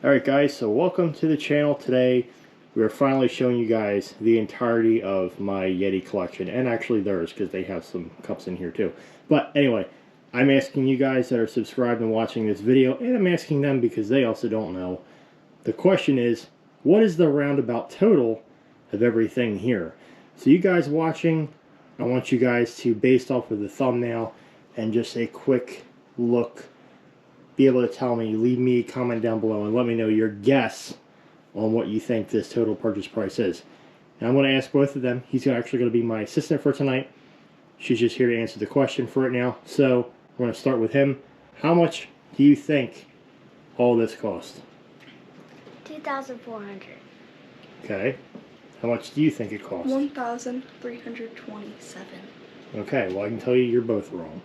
Alright guys, so welcome to the channel. Today we are finally showing you guys the entirety of my Yeti collection, and actually theirs, because they have some cups in here too. But anyway, I'm asking you guys that are subscribed and watching this video, and I'm asking them because they also don't know. The question is, what is the roundabout total of everything here? So you guys watching, I want you guys to, based off of the thumbnail and just a quick look, be able to tell me, leave me a comment down below and let me know your guess on what you think this total purchase price is. And I'm going to ask both of them. He's actually going to be my assistant for tonight. She's just here to answer the question for it now. So I'm going to start with him. How much do you think all this cost? $2,400. Okay. How much do you think it cost? $1,327. Okay, well I can tell you you're both wrong.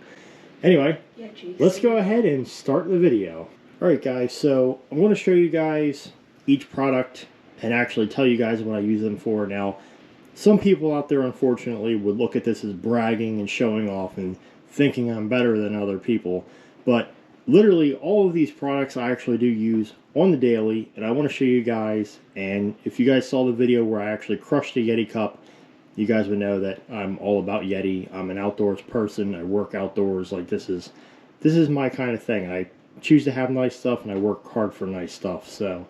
Anyway, Yeah, geez. let's go ahead and start the video. Alright guys, so I'm going to show you guys each product and actually tell you guys what I use them for. Now, some people out there unfortunately would look at this as bragging and showing off and thinking I'm better than other people, but literally all of these products I actually do use on the daily, and I want to show you guys. And if you guys saw the video where I actually crushed a Yeti cup, you guys would know that I'm all about Yeti. I'm an outdoors person. I work outdoors. Like this is my kind of thing. I choose to have nice stuff and I work hard for nice stuff. So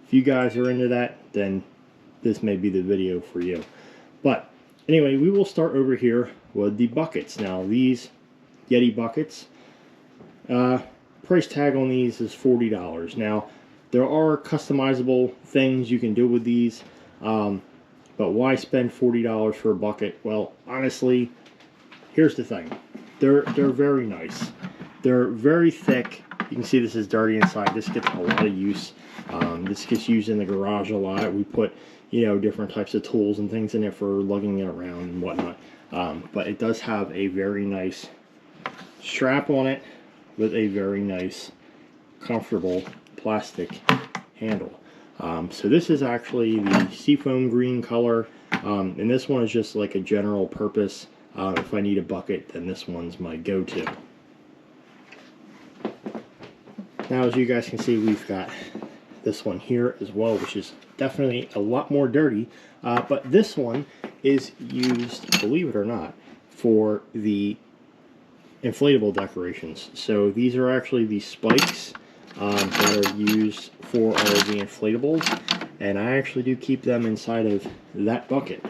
if you guys are into that, then this may be the video for you. But anyway, we will start over here with the buckets. Now these Yeti buckets, price tag on these is $40. Now there are customizable things you can do with these. But why spend $40 for a bucket? Well, honestly, here's the thing. They're very nice. They're very thick. You can see this is dirty inside. This gets a lot of use. This gets used in the garage a lot. We put, you know, different types of tools and things in it for lugging it around and whatnot. But it does have a very nice strap on it with a very nice, comfortable plastic handle. So this is actually the seafoam green color, and this one is just like a general purpose. If I need a bucket, then this one's my go-to. Now, as you guys can see, we've got this one here as well, which is definitely a lot more dirty, but this one is used, believe it or not, for the inflatable decorations. So these are actually the spikes that are used for all of the inflatables, and I actually do keep them inside of that bucket.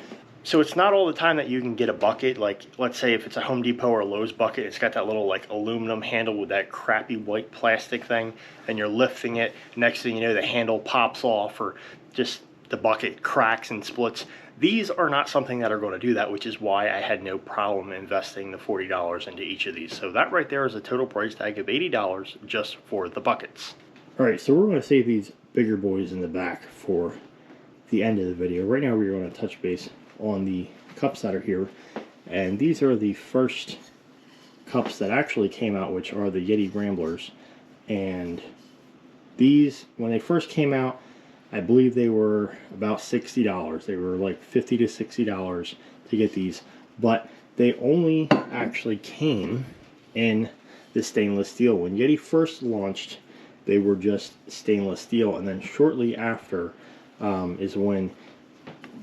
So it's not all the time that you can get a bucket, like let's say if it's a Home Depot or a Lowe's bucket, it's got that little like aluminum handle with that crappy white plastic thing, and you're lifting it, next thing you know the handle pops off or just the bucket cracks and splits. These are not something that are going to do that, which is why I had no problem investing the $40 into each of these. So that right there is a total price tag of $80 just for the buckets. Alright, so we're going to save these bigger boys in the back for the end of the video. Right now we're going to touch base on the cups that are here. And these are the first cups that actually came out, which are the Yeti Ramblers. And these, when they first came out, I believe they were about $60. They were like $50 to $60 to get these, but they only actually came in the stainless steel. When Yeti first launched, they were just stainless steel, and then shortly after is when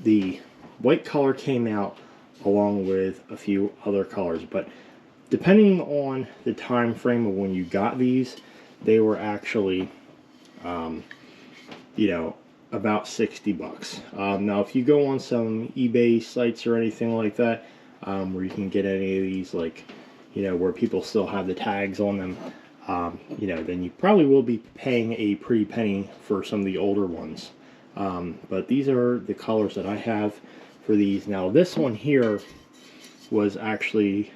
the white color came out along with a few other colors. But depending on the time frame of when you got these, they were actually you know, about 60 bucks. Now if you go on some eBay sites or anything like that, where you can get any of these, like, you know, where people still have the tags on them, you know, then you probably will be paying a pretty penny for some of the older ones. But these are the colors that I have for these. Now this one here was actually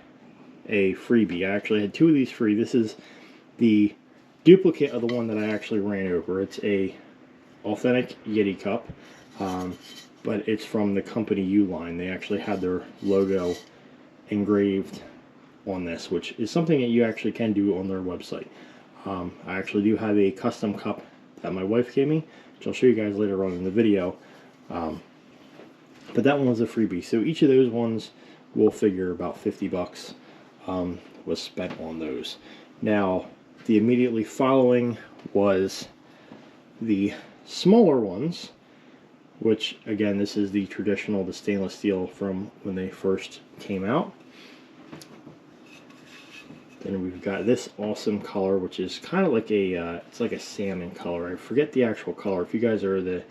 a freebie. I actually had two of these free. This is the duplicate of the one that I actually ran over. It's a authentic Yeti cup, but it's from the company Uline. They actually had their logo engraved on this, which is something that you actually can do on their website. I actually do have a custom cup that my wife gave me, which I'll show you guys later on in the video, but that one was a freebie. So each of those ones will figure about 50 bucks was spent on those. Now the immediately following was the smaller ones, which again, this is the traditional, the stainless steel from when they first came out. Then we've got this awesome color, which is kind of like a, it's like a salmon color. I forget the actual color. If you guys are the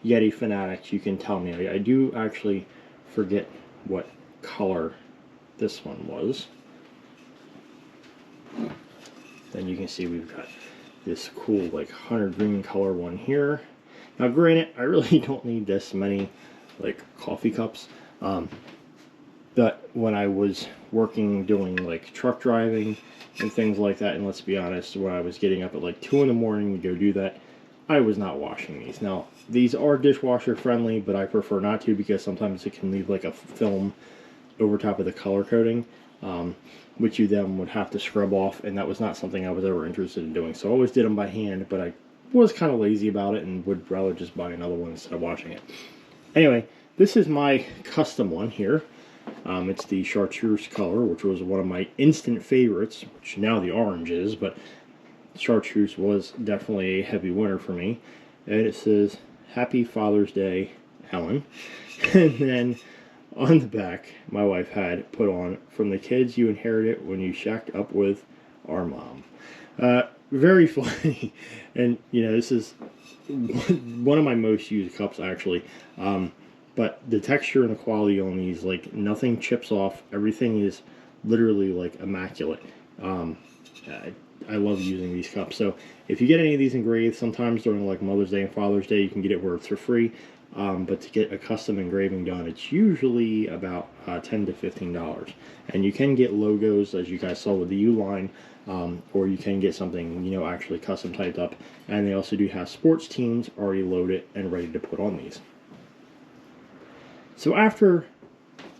Yeti fanatics, you can tell me. I do actually forget what color this one was. Then you can see we've got this cool like hunter green color one here. Now granted, I really don't need this many like coffee cups. But when I was working doing like truck driving and things like that, and let's be honest, when I was getting up at like 2 in the morning to go do that, I was not washing these. Now, these are dishwasher friendly, but I prefer not to because sometimes it can leave like a film over top of the color coating, which you then would have to scrub off, and that was not something I was ever interested in doing. So I always did them by hand, but I was kind of lazy about it and would rather just buy another one instead of washing it. Anyway, this is my custom one here. It's the chartreuse color, which was one of my instant favorites, which now the orange is, but chartreuse was definitely a heavy winner for me. And it says, Happy Father's Day, Ellen. And then on the back, my wife had put on, From the kids you inherited when you shacked up with our mom. Very funny. And, you know, this is one of my most used cups, actually. But the texture and the quality on these, like, nothing chips off. Everything is literally, like, immaculate. I love using these cups. So if you get any of these engraved, sometimes during, like, Mother's Day and Father's Day, you can get it where it's for free. But to get a custom engraving done, it's usually about $10 to $15. And you can get logos, as you guys saw with the U-line, or you can get something, you know, actually custom typed up. And they also do have sports teams already loaded and ready to put on these. So after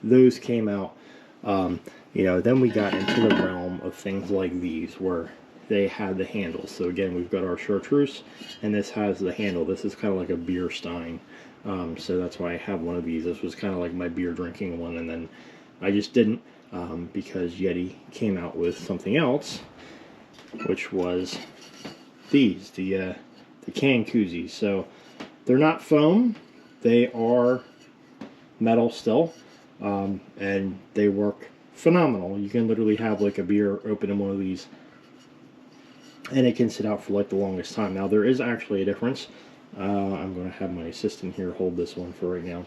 those came out, you know, then we got into the realm of things like these, where they had the handles. So again, we've got our chartreuse, and this has the handle. This is kind of like a beer stein. So that's why I have one of these. This was kind of like my beer drinking one, and then I just didn't, because Yeti came out with something else, which was these, the can koozies. So they're not foam, they are metal still, and they work phenomenal. You can literally have like a beer open in one of these, and it can sit out for like the longest time. Now there is actually a difference. I'm going to have my assistant here hold this one for right now.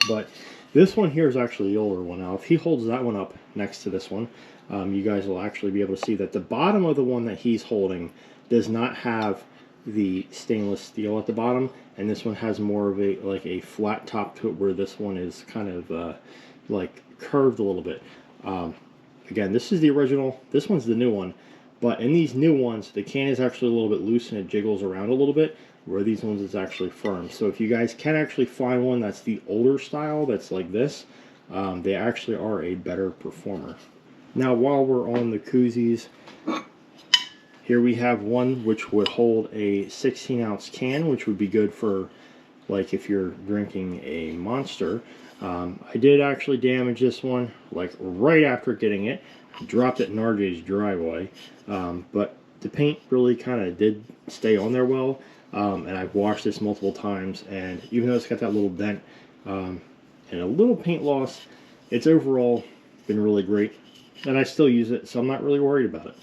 But this one here is actually the older one. Now if he holds that one up next to this one, you guys will actually be able to see that the bottom of the one that he's holding does not have the stainless steel at the bottom, and this one has more of a like a flat top to it, where this one is kind of like curved a little bit. Again, this is the original, this one's the new one, but in these new ones the can is actually a little bit loose and it jiggles around a little bit, where these ones is actually firm. So if you guys can actually find one that's the older style that's like this, they actually are a better performer. Now while we're on the koozies, here we have one which would hold a 16-ounce can, which would be good for like if you're drinking a Monster. I did actually damage this one like right after getting it. Dropped it in RJ's driveway, but the paint really kind of did stay on there well, and I've washed this multiple times, and even though it's got that little dent and a little paint loss, it's overall been really great, and I still use it, so I'm not really worried about it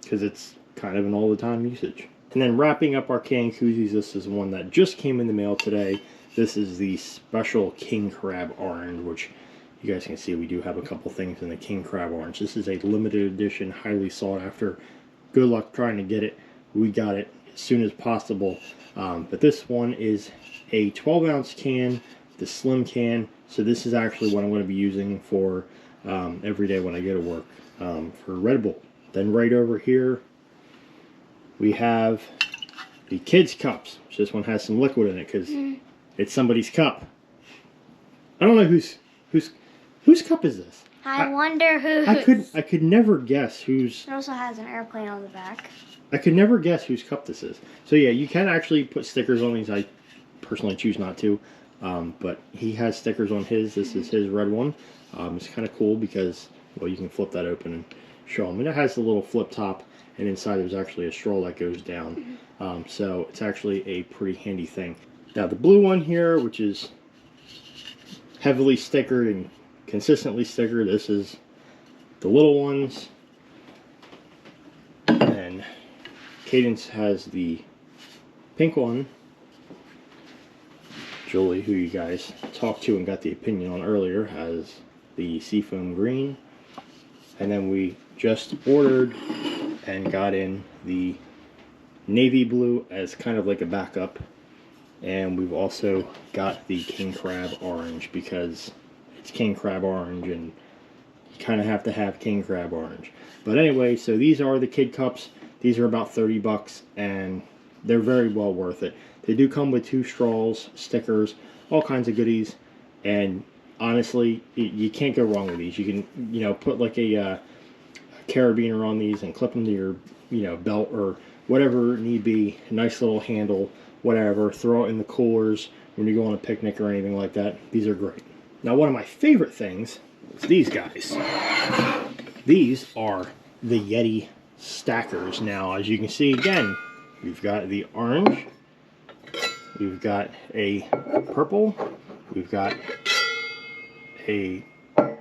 because it's kind of an all-the-time usage. And then wrapping up our can koozies, this is one that just came in the mail today. This is the special King Crab Orange, which you guys can see we do have a couple things in the King Crab Orange. This is a limited edition, highly sought after. Good luck trying to get it. We got it as soon as possible. But this one is a 12-ounce can, the slim can. So this is actually what I'm going to be using for every day when I go to work for Red Bull. Then right over here, we have the kids' cups. So this one has some liquid in it because it's somebody's cup. I don't know whose cup is this. I wonder who. I could never guess whose. It also has an airplane on the back. I could never guess whose cup this is. So yeah, you can actually put stickers on these. I personally choose not to, but he has stickers on his. This is his red one. It's kind of cool because, well, you can flip that open and show them. And it has the little flip top, and inside there's actually a straw that goes down. So it's actually a pretty handy thing. Now the blue one here, which is heavily stickered and consistently stickered, this is the little ones. And Cadence has the pink one. Julie, who you guys talked to and got the opinion on earlier, has the seafoam green. And then we just ordered and got in the navy blue as kind of like a backup. And we've also got the king crab orange because it's king crab orange and you kind of have to have king crab orange. But anyway, so these are the kid cups. These are about 30 bucks and they're very well worth it. They do come with 2 straws, stickers, all kinds of goodies, and honestly, you can't go wrong with these. You can, you know, put like a carabiner on these and clip them to your, you know, belt or whatever need be. Nice little handle, whatever. Throw it in the coolers when you go on a picnic or anything like that. These are great. Now, one of my favorite things is these guys. These are the Yeti stackers. Now, as you can see, again, we've got the orange. We've got a purple, we've got a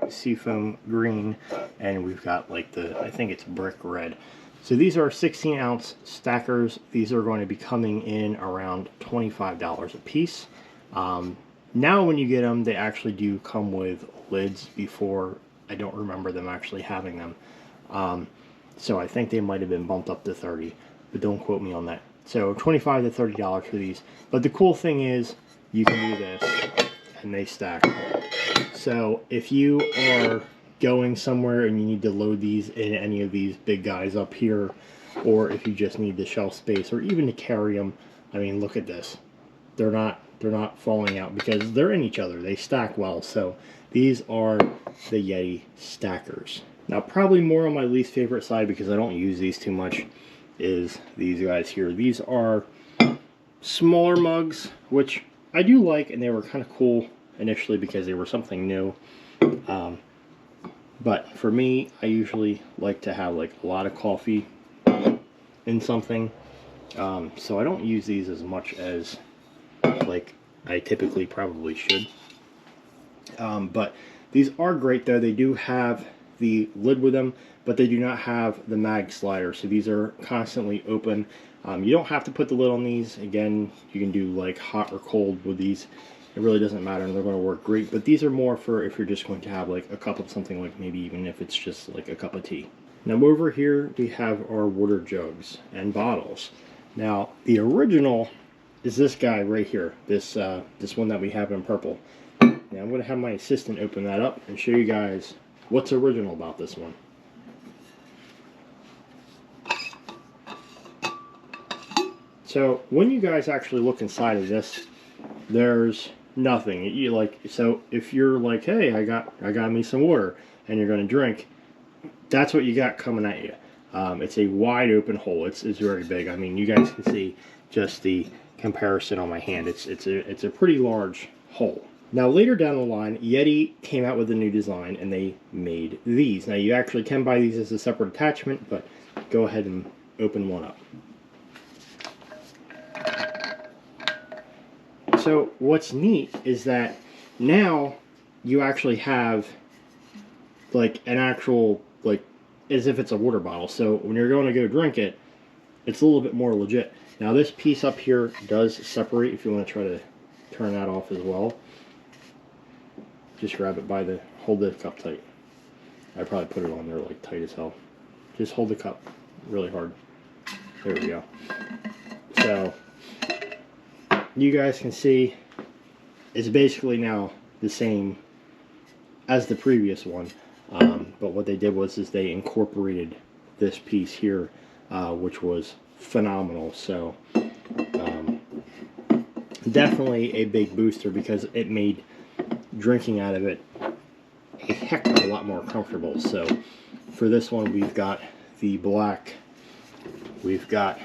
seafoam green, and we've got like the, I think it's brick red. So these are 16-ounce stackers. These are going to be coming in around $25 a piece. Now when you get them, they actually do come with lids. Before, I don't remember them actually having them. So I think they might have been bumped up to 30, but don't quote me on that. So $25 to $30 for these. But the cool thing is you can do this and they stack. So if you are going somewhere and you need to load these in any of these big guys up here, or if you just need the shelf space or even to carry them, I mean, look at this. They're not falling out because they're in each other. They stack well. So these are the Yeti stackers. Now, probably more on my least favorite side because I don't use these too much is these guys here. These are smaller mugs, which I do like, and they were kind of cool initially because they were something new. But for me, I usually like to have like a lot of coffee in something. So I don't use these as much as like I typically probably should. But these are great though. They do have the lid with them, but they do not have the mag slider, so these are constantly open. You don't have to put the lid on these. Again, you can do like hot or cold with these. It really doesn't matter, and they're going to work great. But these are more for if you're just going to have like a cup of something, like maybe even if it's just like a cup of tea. Now over here we have our water jugs and bottles. Now the original is this guy right here, this one that we have in purple. Now I'm going to have my assistant open that up and show you guys what's original about this one. So when you guys actually look inside of this, there's nothing. You like, so if you're like, hey, I got me some water, and you're going to drink, that's what you got coming at you. It's a wide open hole. It's very big. I mean, you guys can see just the comparison on my hand. It's a pretty large hole. Now later down the line, Yeti came out with a new design and they made these. Now you actually can buy these as a separate attachment, but go ahead and open one up. So what's neat is that now you actually have like an actual, like, as if it's a water bottle. So when you're going to go drink it, it's a little bit more legit. Now this piece up here does separate if you want to try to turn that off as well. Just grab it by the, hold the cup tight. I probably put it on there like tight as hell. Just hold the cup really hard. There we go. So you guys can see it's basically now the same as the previous one. But what they did was they incorporated this piece here, which was phenomenal. So definitely a big booster because it made drinking out of it a heck of a lot more comfortable. So for this one, we've got the black, we've got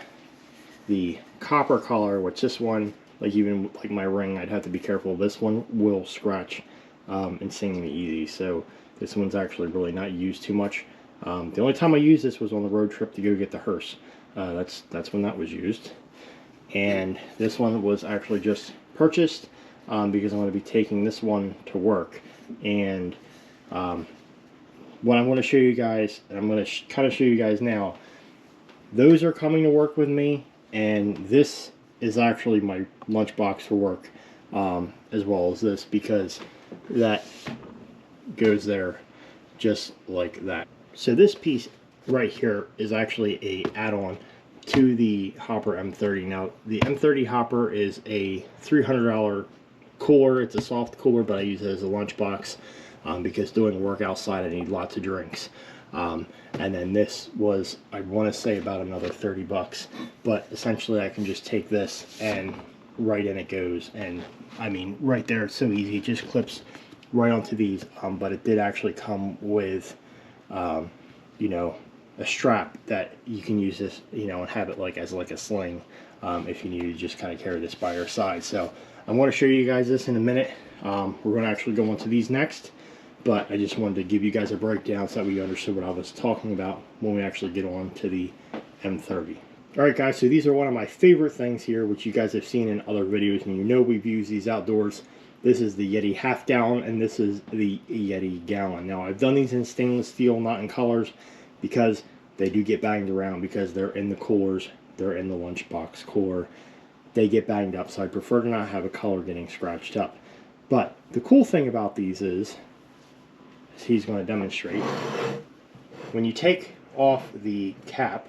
the copper color, which this one, like even like my ring, I'd have to be careful. This one will scratch insanely easy. So this one's actually really not used too much. The only time I used this was on the road trip to go get the hearse. That's when that was used. And this one was actually just purchased because I'm going to be taking this one to work. And what I'm going to show you guys, and I'm going to kind of show you guys now, those are coming to work with me, and this is actually my lunchbox for work, as well as this, because that goes there just like that. So this piece right here is actually a add-on to the Hopper M30. Now the M30 Hopper is a $300 cooler. It's a soft cooler, but I use it as a lunchbox because doing work outside I need lots of drinks. And then this was, I want to say, about another 30 bucks, but essentially I can just take this and right in it goes, and I mean right there, it's so easy, it just clips right onto these. But it did actually come with you know, a strap that you can use this, you know, and have it like as like a sling if you need to just kind of carry this by your side. So I want to show you guys this in a minute. We're going to actually go into these next, but I just wanted to give you guys a breakdown so that we understood what I was talking about when we actually get on to the M30. Alright guys, so these are one of my favorite things here, which you guys have seen in other videos, and you know we've used these outdoors. This is the Yeti half gallon, and this is the Yeti gallon. Now I've done these in stainless steel, not in colors, because they do get banged around, because they're in the coolers, they're in the lunchbox cooler. They get banged up, so I prefer to not have a color getting scratched up. But the cool thing about these is, as he's going to demonstrate, when you take off the cap,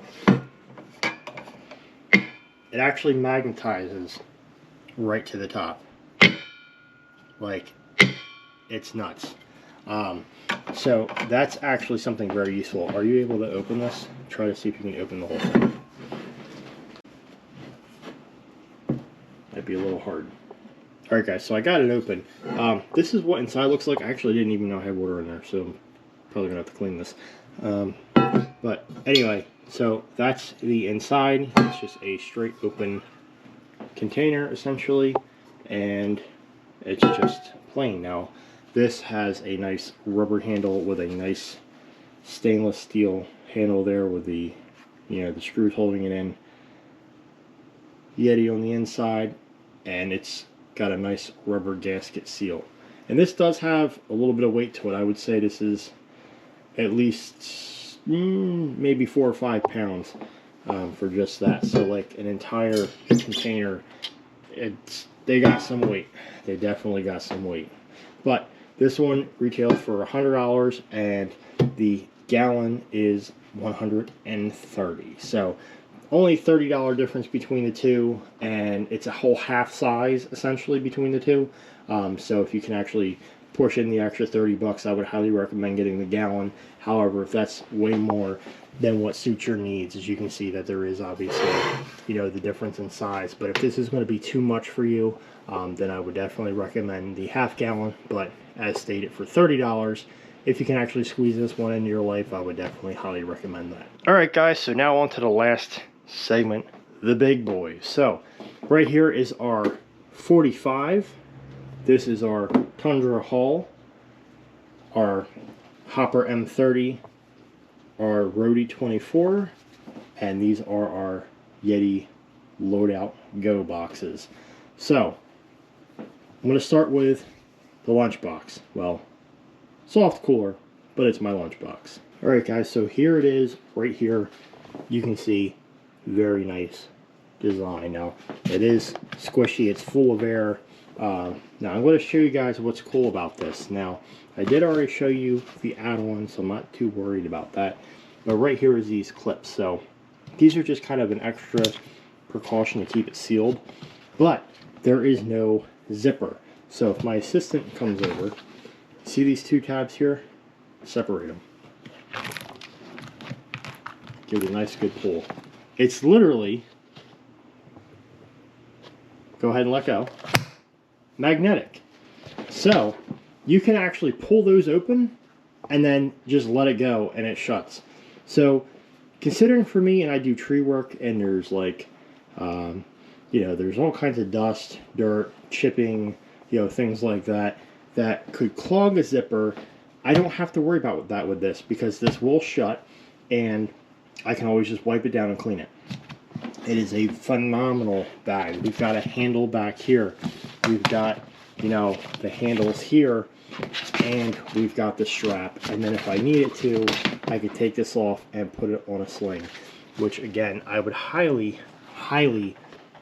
it actually magnetizes right to the top. Like, it's nuts. So that's actually something very useful. Are you able to open this? Try to see if you can open the whole thing. Might be a little hard. Alright guys, so I got it open. This is what inside looks like. I actually didn't even know I had water in there, so I'm probably going to have to clean this. But anyway, so that's the inside. It's just a straight open container essentially, and it's just plain. Now this has a nice rubber handle with a nice stainless steel handle there with the, you know, the screws holding it in. Yeti on the inside, and it's got a nice rubber gasket seal. And this does have a little bit of weight to it. I would say this is at least maybe 4 or 5 pounds for just that. So like an entire container, they got some weight. They definitely got some weight. But this one retails for $100, and the gallon is $130. So only $30 difference between the two, and it's a whole half size essentially between the two. So if you can actually push in the extra 30 bucks, I would highly recommend getting the gallon. However, if that's way more than what suits your needs, as you can see that there is obviously, you know, the difference in size. But if this is going to be too much for you, then I would definitely recommend the half gallon. But as stated, for $30, if you can actually squeeze this one into your life, I would definitely highly recommend that. Alright guys, so now on to the last segment, the big boys. So right here is our 45. This is our Tundra Haul, our Hopper M30, our Roadie 24, and these are our Yeti Loadout Go boxes. So I'm going to start with the lunchbox. Well, soft cooler, but it's my lunchbox. Alright guys, so here it is right here. You can see very nice design. Now it is squishy, it's full of air. Now I'm going to show you guys what's cool about this. Now I did already show you the add-on, so I'm not too worried about that. But right here is these clips. So these are just kind of an extra precaution to keep it sealed. But there is no zipper. So if my assistant comes over, see these two tabs here? Separate them. Give it a nice good pull. It's literally, go ahead and let go, magnetic. So you can actually pull those open and then just let it go and it shuts. So considering for me, and I do tree work, and there's like, you know, there's all kinds of dust, dirt, chipping, you know, things like that, that could clog a zipper. I don't have to worry about that with this because this will shut and I can always just wipe it down and clean it. It is a phenomenal bag. We've got a handle back here. We've got, you know, the handles here, and we've got the strap. And then if I needed to, I could take this off and put it on a sling, which again, I would highly, highly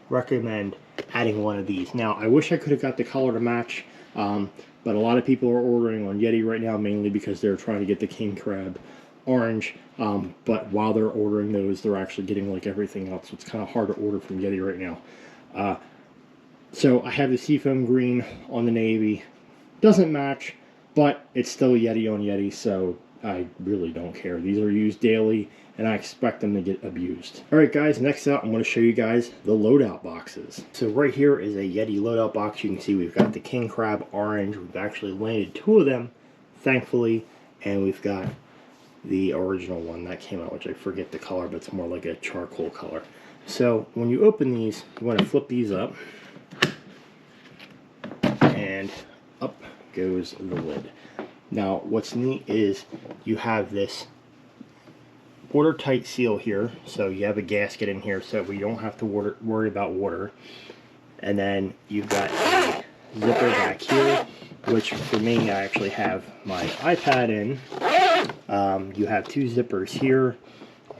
recommend adding one of these. Now, I wish I could have got the color to match, but a lot of people are ordering on Yeti right now, mainly because they're trying to get the king crab orange, but while they're ordering those, they're actually getting like everything else, so it's kind of hard to order from Yeti right now. So I have the seafoam green on the navy. Doesn't match, but it's still Yeti on Yeti, so I really don't care. These are used daily, and I expect them to get abused. Alright guys, next up I'm going to show you guys the loadout boxes. So right here is a Yeti loadout box. You can see we've got the king crab orange. We've actually landed 2 of them, thankfully, and we've got the original one that came out, which I forget the color, but it's more like a charcoal color. So when you open these, you want to flip these up, and up goes the lid. Now what's neat is you have this watertight seal here, so you have a gasket in here so we don't have to worry about water. And then you've got a zipper back here, which for me, I actually have my iPad in. You have 2 zippers here,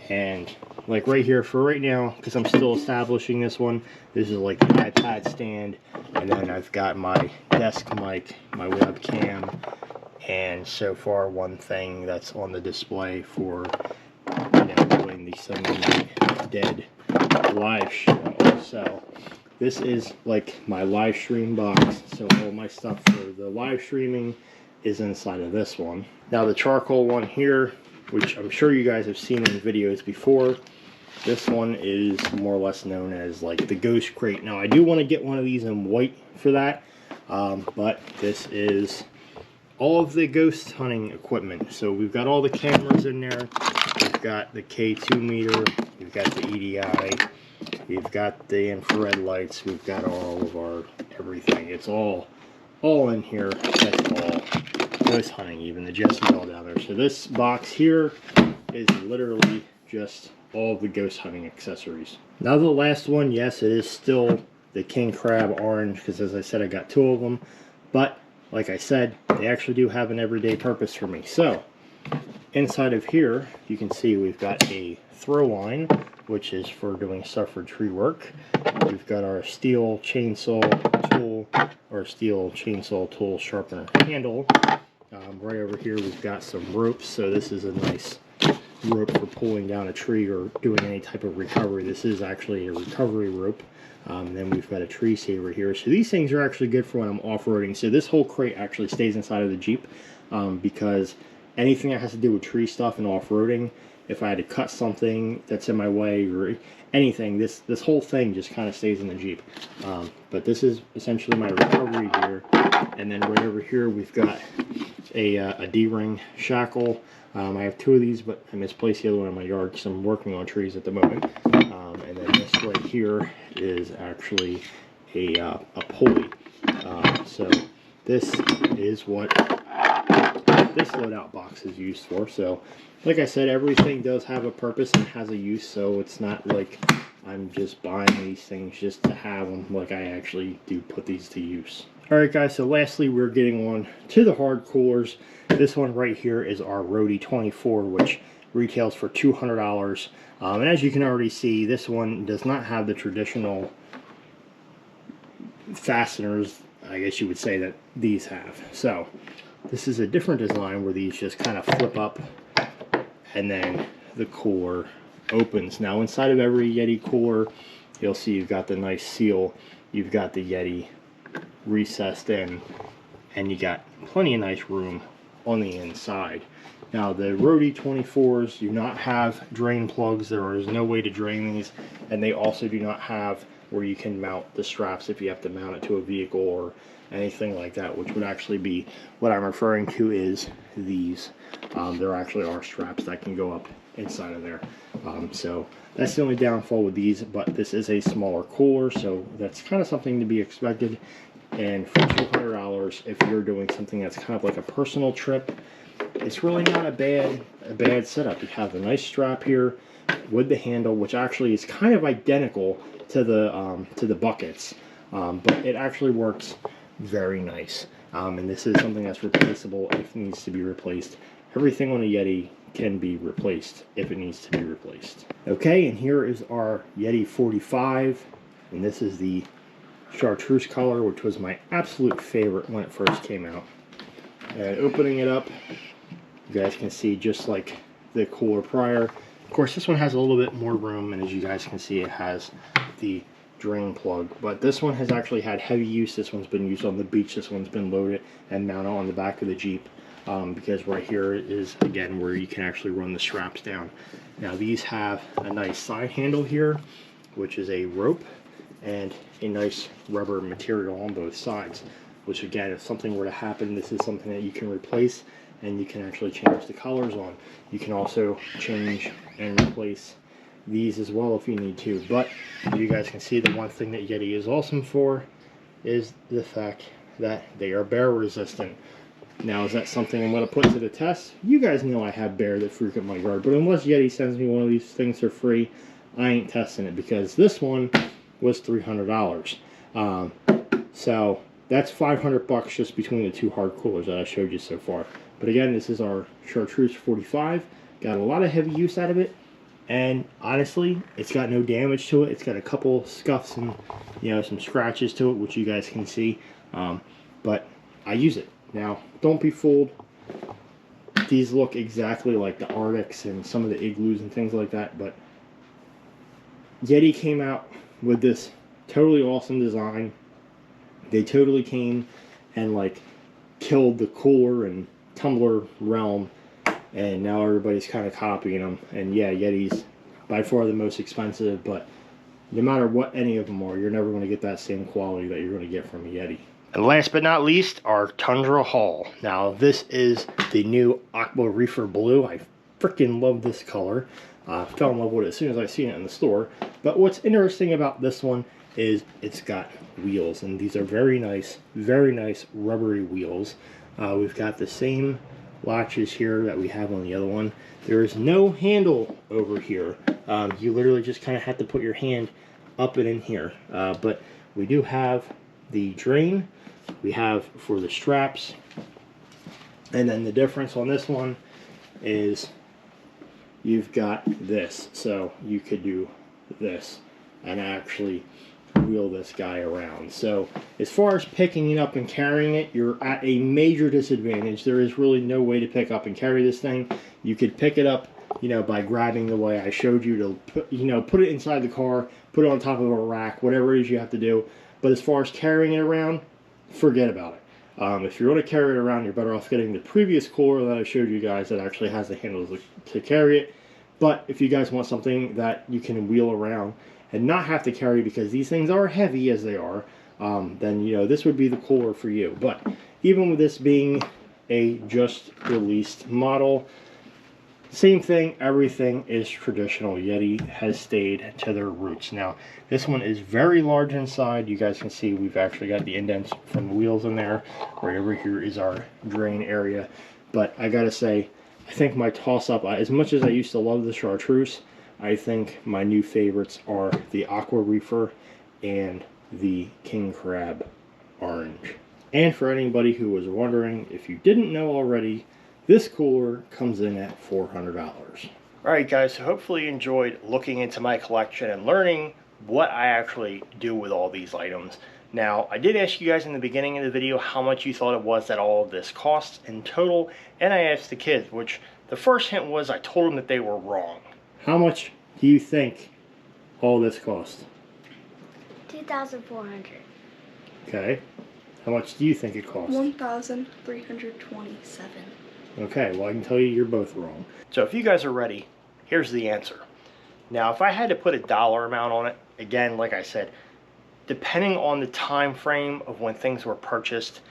and like right here for right now, because I'm still establishing this one, this is like the iPad stand, and then I've got my desk mic, my webcam, and so far one thing that's on the display for, you know, doing the Sunday Dead live show. So this is like my live stream box, so all my stuff for the live streaming is inside of this one. Now the charcoal one here, which I'm sure you guys have seen in videos before, this one is more or less known as like the ghost crate. Now I do want to get one of these in white for that, but this is all of the ghost hunting equipment. So we've got all the cameras in there, we've got the K2 meter, we've got the EDI, we've got the infrared lights, we've got all of our everything. It's all in here. That's all ghost hunting, even the Jesse bell down there. So this box here is literally just all of the ghost hunting accessories. Now the last one, yes, it is still the king crab orange, because as I said, I got 2 of them, but like I said, they actually do have an everyday purpose for me. So inside of here, you can see we've got a throw line, which is for doing stuff for tree work. We've got our steel chainsaw tool, or steel chainsaw tool sharpener handle. Right over here we've got some ropes, so this is a nice rope for pulling down a tree or doing any type of recovery. This is actually a recovery rope. Then we've got a tree saver here. So these things are actually good for when I'm off-roading. So this whole crate actually stays inside of the Jeep, because anything that has to do with tree stuff and off-roading, if I had to cut something that's in my way or anything, this whole thing just kind of stays in the Jeep. But this is essentially my recovery gear. And then right over here we've got a D-ring shackle. I have 2 of these, but I misplaced the other one in my yard because I'm working on trees at the moment. And then this right here is actually a pulley. So this is what this loadout box is used for. So like I said, everything does have a purpose and has a use, so it's not like I'm just buying these things just to have them. Like, I actually do put these to use. Alright guys, so lastly we're getting on to the hard coolers. This one right here is our Roadie 24, which retails for $200. And as you can already see, this one does not have the traditional fasteners, I guess you would say, that these have. So this is a different design where these just kind of flip up and then the cooler opens. Now inside of every Yeti cooler, you'll see you've got the nice seal, you've got the Yeti recessed in, and you got plenty of nice room on the inside. Now the Roadie 24s do not have drain plugs. There is no way to drain these, and they also do not have where you can mount the straps if you have to mount it to a vehicle or anything like that, which would actually be what I'm referring to is these. There actually are straps that can go up inside of there. So that's the only downfall with these, but this is a smaller cooler, so that's kind of something to be expected. And for $200, if you're doing something that's kind of like a personal trip, it's really not a bad setup. You have a nice strap here with the handle, which actually is kind of identical to the buckets, but it actually works very nice. And this is something that's replaceable if it needs to be replaced. Everything on a Yeti can be replaced if it needs to be replaced. Okay, and here is our Yeti 45, and this is the chartreuse color, which was my absolute favorite when it first came out. And opening it up, you guys can see just like the cooler prior. Of course, this one has a little bit more room, and as you guys can see, it has the drain plug. But this one has actually had heavy use. This one's been used on the beach. This one's been loaded and mounted on the back of the Jeep, because right here is, again, where you can actually run the straps down. Now, these have a nice side handle here, which is a rope, and a nice rubber material on both sides, which, again, if something were to happen, this is something that you can replace, and you can actually change the colors on. You can also change and replace these as well if you need to. But you guys can see the one thing that Yeti is awesome for is the fact that they are bear resistant. Now, is that something I'm going to put to the test? You guys know I have bear that frequent my yard, but unless Yeti sends me one of these things for free, I ain't testing it, because this one was $300. So that's $500 just between the two hard coolers that I showed you so far. But again, this is our chartreuse 45. Got a lot of heavy use out of it, and honestly, it's got no damage to it. It's got a couple scuffs and, you know, some scratches to it, which you guys can see, but I use it. Now, don't be fooled. These look exactly like the Arctics and some of the Igloos and things like that, but Yeti came out with this totally awesome design. They totally came and like killed the cooler and tumbler realm, and now everybody's kind of copying them. And yeah, Yeti's by far the most expensive, but no matter what any of them are, you're never going to get that same quality that you're going to get from a Yeti. And last but not least, our Tundra Hull. Now, this is the new Aqua Reefer Blue. I freaking love this color. I fell in love with it as soon as I seen it in the store. But what's interesting about this one is it's got wheels, and these are very nice rubbery wheels. We've got the same latches here that we have on the other one. There is no handle over here. You literally just kind of have to put your hand up and in here. But we do have the drain. We have for the straps. And then the difference on this one is you've got this. So you could do this and actually wheel this guy around. So as far as picking it up and carrying it, you're at a major disadvantage. There is really no way to pick up and carry this thing. You could pick it up, you know, by grabbing the way I showed you to put, you know, put it inside the car, put it on top of a rack, whatever it is you have to do. But as far as carrying it around, forget about it. If you're going to carry it around, you're better off getting the previous cooler that I showed you guys that actually has the handles to carry it. But if you guys want something that you can wheel around and not have to carry, because these things are heavy as they are, then, you know, this would be the cooler for you. But even with this being a just released model, same thing, everything is traditional. Yeti has stayed to their roots. Now, this one is very large inside. You guys can see we've actually got the indents from the wheels in there. Right over here is our drain area. But I gotta say, I think my toss-up, as much as I used to love the chartreuse, I think my new favorites are the Aqua Reefer and the King Crab Orange. And for anybody who was wondering, if you didn't know already, this cooler comes in at $400. Alright guys, so hopefully you enjoyed looking into my collection and learning what I actually do with all these items. Now, I did ask you guys in the beginning of the video how much you thought it was that all of this costs in total, and I asked the kids, which the first hint was I told them that they were wrong. How much do you think all this cost? $2,400. Okay. How much do you think it cost? $1,327. Okay, well I can tell you you're both wrong. So if you guys are ready, here's the answer. Now if I had to put a dollar amount on it, again, like I said, depending on the time frame of when things were purchased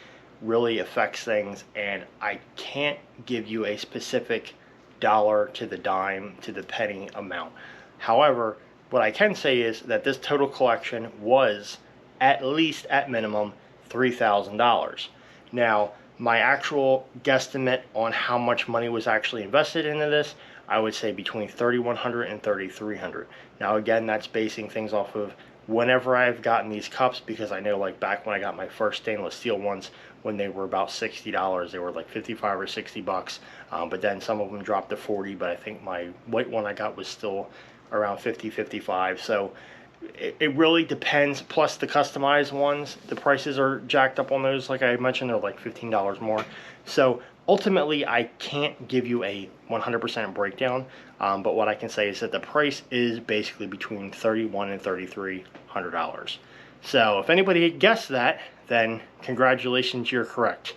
really affects things, and I can't give you a specific dollar to the dime to the penny amount. However, what I can say is that this total collection was at least, at minimum, $3,000. Now, My actual guesstimate on how much money was actually invested into this, I would say between 3,100 and 3,300. Now again, that's basing things off of whenever I've gotten these cups, because I know like back when I got my first stainless steel ones, when they were about $60, they were like 55 or 60 bucks. But then some of them dropped to 40, but I think my white one I got was still around 50, 55. So it really depends. Plus the customized ones, the prices are jacked up on those. Like I mentioned, they're like $15 more. So ultimately, I can't give you a 100% breakdown. But what I can say is that the price is basically between $3,100 and $3,300. So if anybody guessed that, then congratulations, you're correct.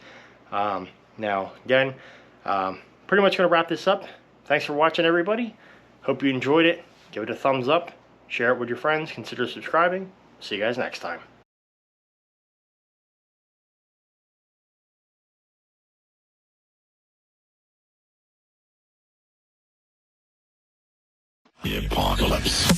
Now, again, pretty much going to wrap this up. Thanks for watching, everybody. Hope you enjoyed it. Give it a thumbs up. Share it with your friends. Consider subscribing. See you guys next time. The apocalypse.